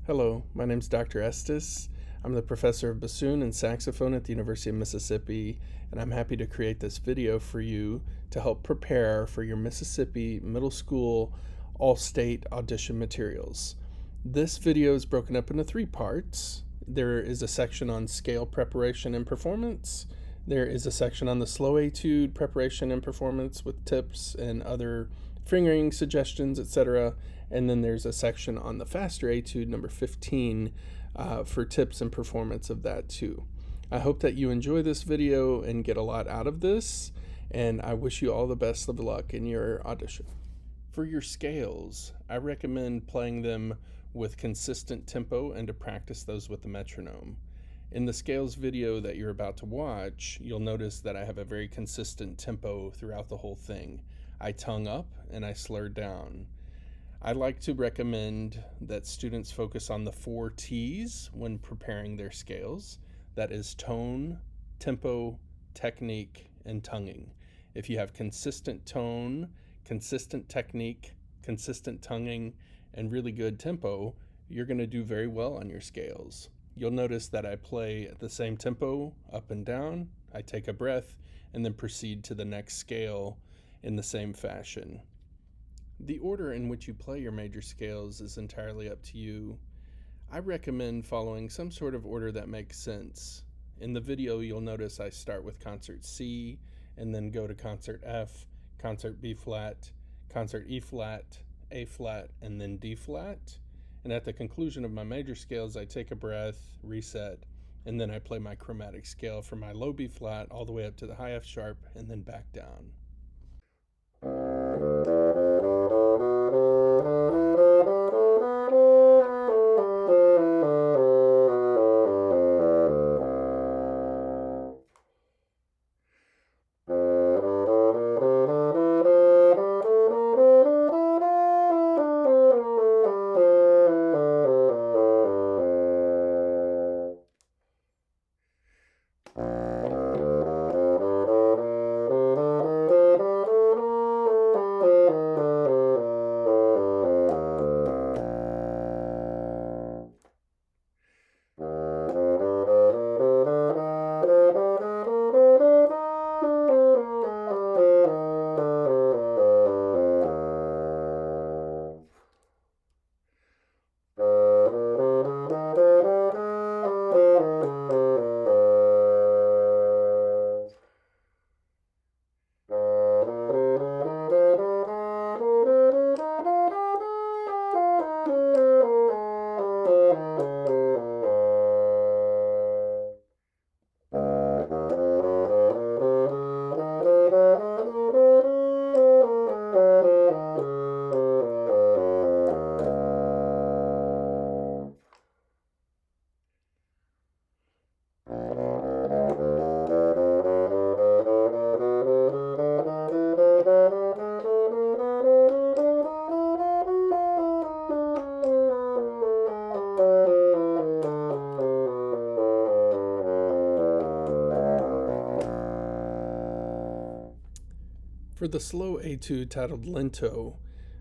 Hello, my name is Dr. Estes. I'm the professor of bassoon and saxophone at the University of Mississippi, and I'm happy to create this video for you to help prepare for your Mississippi Middle School All-State audition materials. This video is broken up into 3 parts. There is a section on scale preparation and performance. There is a section on the slow etude preparation and performance with tips and other fingering suggestions, etc. And then there's a section on the faster etude, number 15, for tips and performance of that too. I hope that you enjoy this video and get a lot out of this, and I wish you all the best of luck in your audition. For your scales, I recommend playing them with consistent tempo and to practice those with the metronome. In the scales video that you're about to watch, you'll notice that I have a very consistent tempo throughout the whole thing. I tongue up and I slur down. I like to recommend that students focus on the 4 T's when preparing their scales. That is tone, tempo, technique, and tonguing. If you have consistent tone, consistent technique, consistent tonguing, and really good tempo, you're going to do very well on your scales. You'll notice that I play at the same tempo up and down. I take a breath and then proceed to the next scale in the same fashion. The order in which you play your major scales is entirely up to you. I recommend following some sort of order that makes sense. In the video, you'll notice I start with concert C and then go to concert F, concert B flat, concert E flat, A flat, and then D flat. And at the conclusion of my major scales, I take a breath, reset, and then I play my chromatic scale from my low B flat all the way up to the high F sharp and then back down. For the slow etude titled Lento,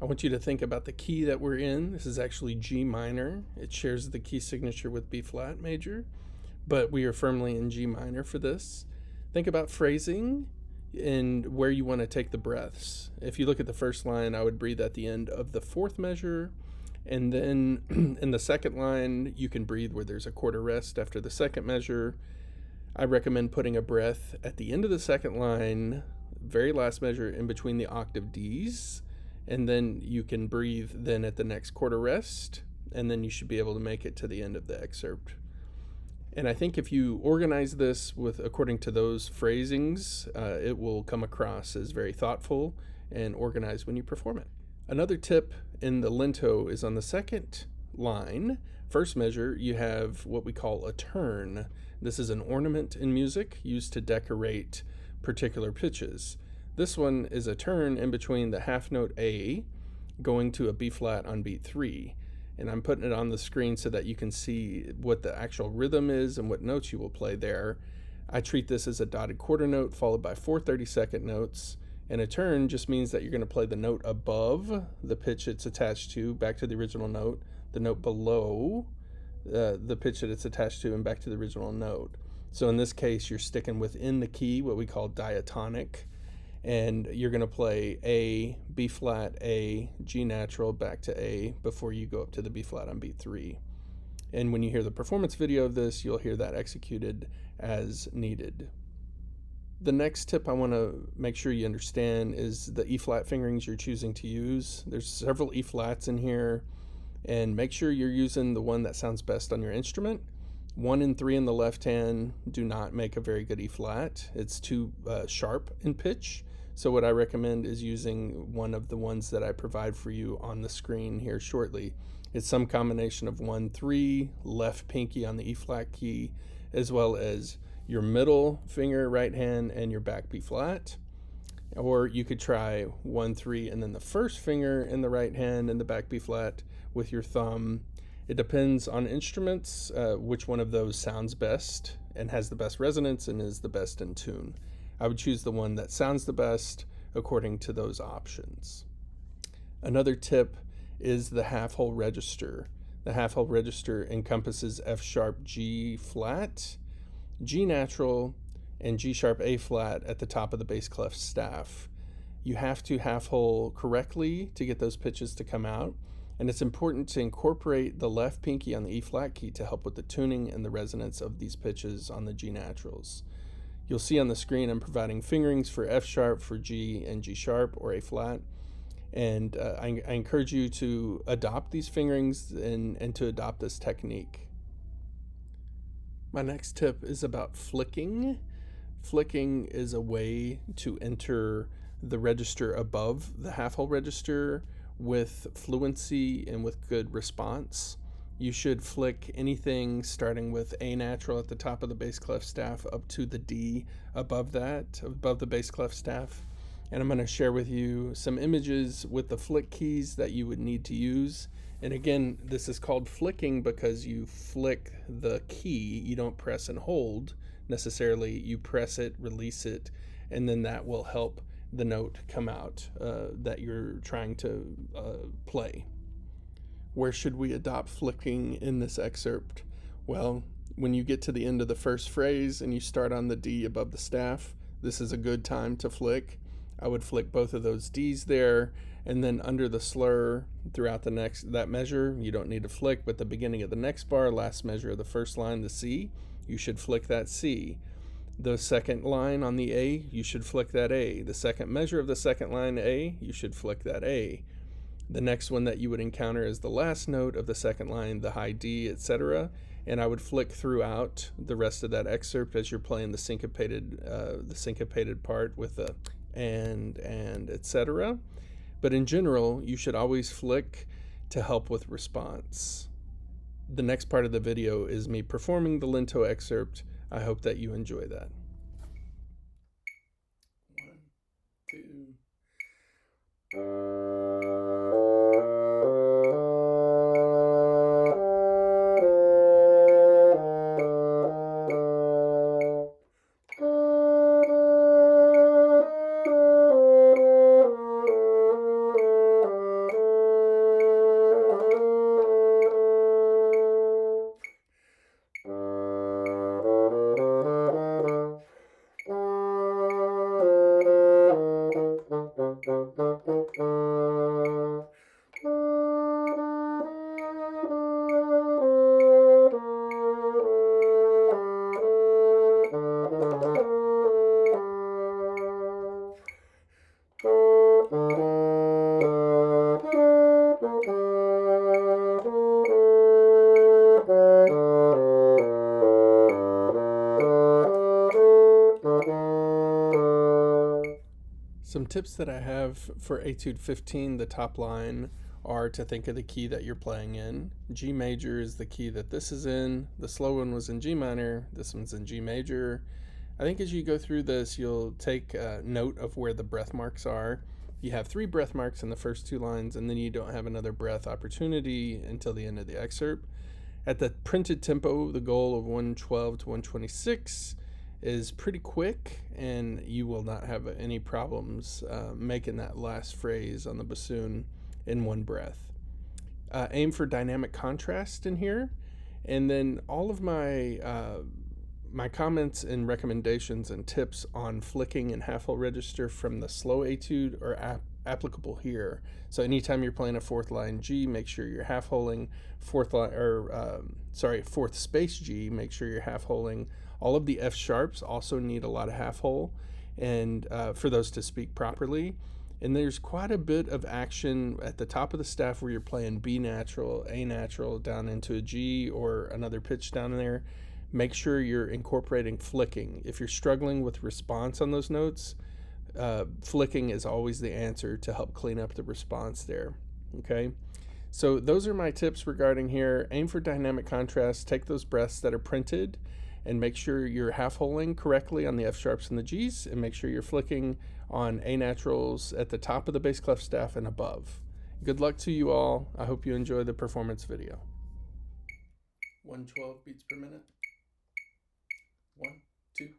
I want you to think about the key that we're in. This is actually G minor. It shares the key signature with B flat major, but we are firmly in G minor for this. Think about phrasing and where you want to take the breaths. If you look at the first line, I would breathe at the end of the 4th measure, and then in the second line, you can breathe where there's a quarter rest after the 2nd measure. I recommend putting a breath at the end of the 2nd line, very last measure in between the octave Ds, and then you can breathe then at the next quarter rest, and then you should be able to make it to the end of the excerpt. And I think if you organize this according to those phrasings, it will come across as very thoughtful and organized when you perform it. Another tip in the lento is on the 2nd line, 1st measure, you have what we call a turn. This is an ornament in music used to decorate particular pitches. This one is a turn in between the half note A going to a B flat on beat 3. And I'm putting it on the screen so that you can see what the actual rhythm is and what notes you will play there. I treat this as a dotted quarter note followed by 4 30-second notes, and a turn just means that you're going to play the note above the pitch it's attached to back to the original note, the note below the pitch that it's attached to and back to the original note. So in this case, you're sticking within the key, what we call diatonic, and you're going to play A, B flat, A, G natural, back to A before you go up to the B flat on beat 3. And when you hear the performance video of this, you'll hear that executed as needed. The next tip I want to make sure you understand is the E flat fingerings you're choosing to use. There's several E flats in here, and make sure you're using the one that sounds best on your instrument. 1 and 3 in the left hand do not make a very good E flat. It's too sharp in pitch. So what I recommend is using one of the ones that I provide for you on the screen here shortly. It's some combination of 1, 3, left pinky on the E flat key, as well as your middle finger, right hand, and your back B flat. Or you could try 1, 3, and then the first finger in the right hand and the back B flat with your thumb. It depends on instruments, which one of those sounds best and has the best resonance and is the best in tune. I would choose the one that sounds the best according to those options. Another tip is the half-hole register. The half-hole register encompasses F sharp G flat, G natural, and G sharp A flat at the top of the bass clef staff. You have to half-hole correctly to get those pitches to come out, and it's important to incorporate the left pinky on the E flat key to help with the tuning and the resonance of these pitches on the G naturals. You'll see on the screen I'm providing fingerings for F sharp, for G, and G sharp or A flat. And I encourage you to adopt these fingerings and to adopt this technique. My next tip is about flicking. Flicking is a way to enter the register above the half-hole register with fluency and with good response. You should flick anything starting with A natural at the top of the bass clef staff up to the D above that, above the bass clef staff. And I'm going to share with you some images with the flick keys that you would need to use. And again, this is called flicking because you flick the key. You don't press and hold necessarily. You press it, release it, and then that will help the note come out that you're trying to play. Where should we adopt flicking in this excerpt? Well, when you get to the end of the first phrase and you start on the D above the staff, this is a good time to flick. I would flick both of those D's there, and then under the slur throughout that measure, you don't need to flick, but the beginning of the next bar, last measure of the first line, the C, you should flick that C. The second line on the A, you should flick that A. The second measure of the second line A, you should flick that A. The next one that you would encounter is the last note of the second line, the high D, etc. And I would flick throughout the rest of that excerpt as you're playing the syncopated part with the and etc. But in general, you should always flick to help with response. The next part of the video is me performing the Lento excerpt. I hope that you enjoy that. 1, 2. Some tips that I have for Etude 15, the top line, are to think of the key that you're playing in. G major is the key that this is in. The slow one was in G minor. This one's in G major. I think as you go through this, you'll take note of where the breath marks are. You have 3 breath marks in the first 2 lines, and then you don't have another breath opportunity until the end of the excerpt. At the printed tempo, the goal of 112 to 126 is pretty quick, and you will not have any problems making that last phrase on the bassoon in one breath. Aim for dynamic contrast in here, and then all of my comments and recommendations and tips on flicking and half hole register from the slow etude are applicable here. So anytime you're playing a fourth line G, make sure you're half holing fourth line fourth space G. Make sure you're half holing. All of the F sharps also need a lot of half hole, and for those to speak properly. And there's quite a bit of action at the top of the staff where you're playing B natural, A natural down into a G or another pitch down there. Make sure you're incorporating flicking. If you're struggling with response on those notes, flicking is always the answer to help clean up the response there. Okay, so those are my tips regarding here. Aim for dynamic contrast. Take those breaths that are printed and make sure you're half holing correctly on the F sharps and the Gs, and make sure you're flicking on A naturals at the top of the bass clef staff and above. Good luck to you all. I hope you enjoy the performance video. 112 beats per minute. 1, 2.